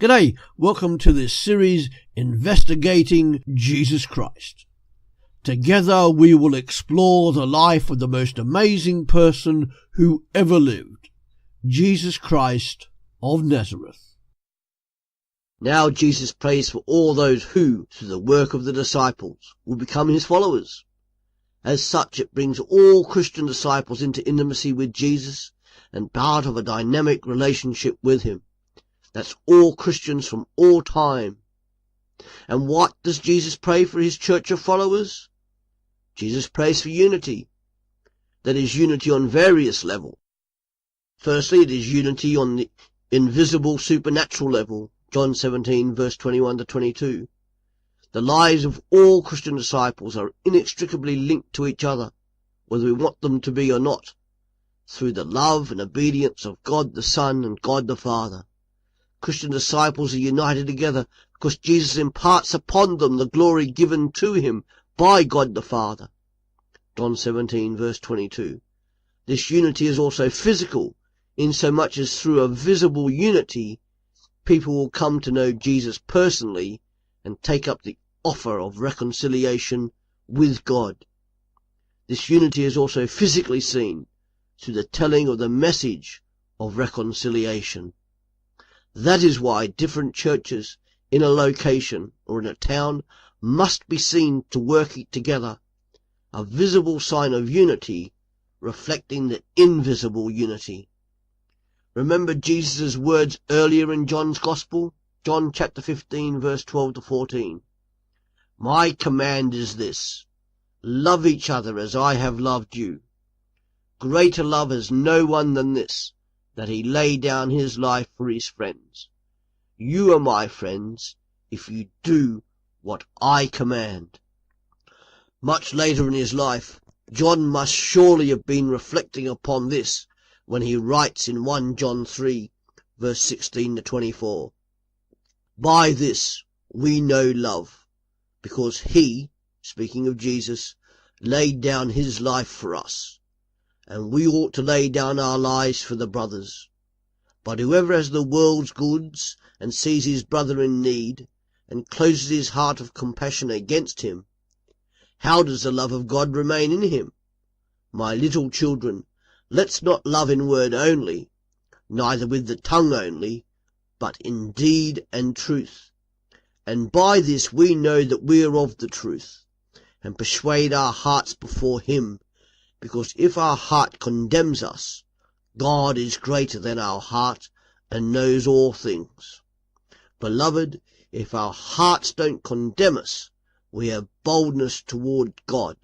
G'day, welcome to this series investigating Jesus Christ. Together we will explore the life of the most amazing person who ever lived, Jesus Christ of Nazareth. Now Jesus prays for all those who, through the work of the disciples, will become his followers. As such, it brings all Christian disciples into intimacy with Jesus and part of a dynamic relationship with him. That's all Christians from all time. And what does Jesus pray for his church of followers? Jesus prays for unity. That is unity on various levels. Firstly, it is unity on the invisible supernatural level. John 17 verse 21 to 22. The lives of all Christian disciples are inextricably linked to each other, whether we want them to be or not, through the love and obedience of God the Son and God the Father. Christian disciples are united together because Jesus imparts upon them the glory given to him by God the Father. John 17 verse 22. This unity is also physical, insomuch as through a visible unity, people will come to know Jesus personally and take up the offer of reconciliation with God. This unity is also physically seen through the telling of the message of reconciliation. That is why different churches in a location or in a town must be seen to work together, a visible sign of unity reflecting the invisible unity. Remember Jesus' words earlier in John's Gospel? John chapter 15 verse 12 to 14. My command is this: love each other as I have loved you. Greater love has no one than this, that he lay down his life for his friends. You are my friends if you do what I command. Much later in his life, John must surely have been reflecting upon this when he writes in 1 John 3 verse 16 to 24. By this we know love, because he, speaking of Jesus, laid down his life for us, and we ought to lay down our lives for the brothers. But whoever has the world's goods and sees his brother in need and closes his heart of compassion against him, how does the love of God remain in him? My little children, let's not love in word only, neither with the tongue only, but in deed and truth. And by this we know that we are of the truth, and persuade our hearts before him, because if our heart condemns us, God is greater than our heart and knows all things. Beloved, if our hearts don't condemn us, we have boldness toward God,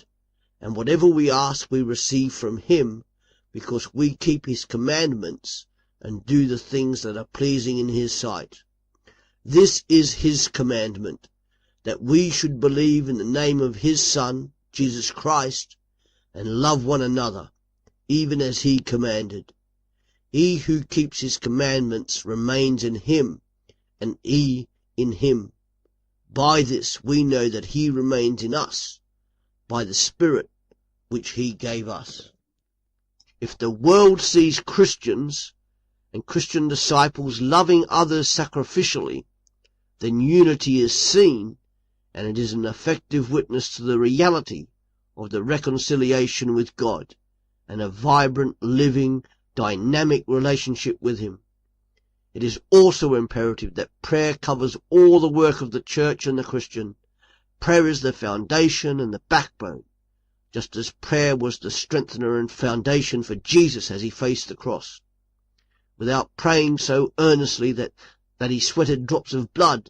and whatever we ask we receive from him, because we keep his commandments and do the things that are pleasing in his sight. This is his commandment, that we should believe in the name of his Son, Jesus Christ, and love one another, even as he commanded. He who keeps his commandments remains in him, and he in him. By this we know that he remains in us, by the Spirit which he gave us. If the world sees Christians and Christian disciples loving others sacrificially, then unity is seen, and it is an effective witness to the reality of the reconciliation with God and a vibrant, living, dynamic relationship with him. It is also imperative that prayer covers all the work of the church and the Christian. Prayer is the foundation and the backbone, just as prayer was the strengthener and foundation for Jesus as he faced the cross. Without praying so earnestly that he sweated drops of blood,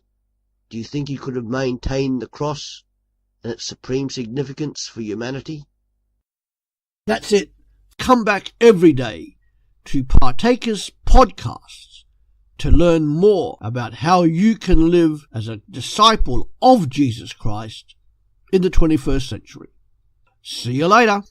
do you think he could have maintained the cross and its supreme significance for humanity? That's it. Come back every day to Partakers Podcasts to learn more about how you can live as a disciple of Jesus Christ in the 21st century. See you later.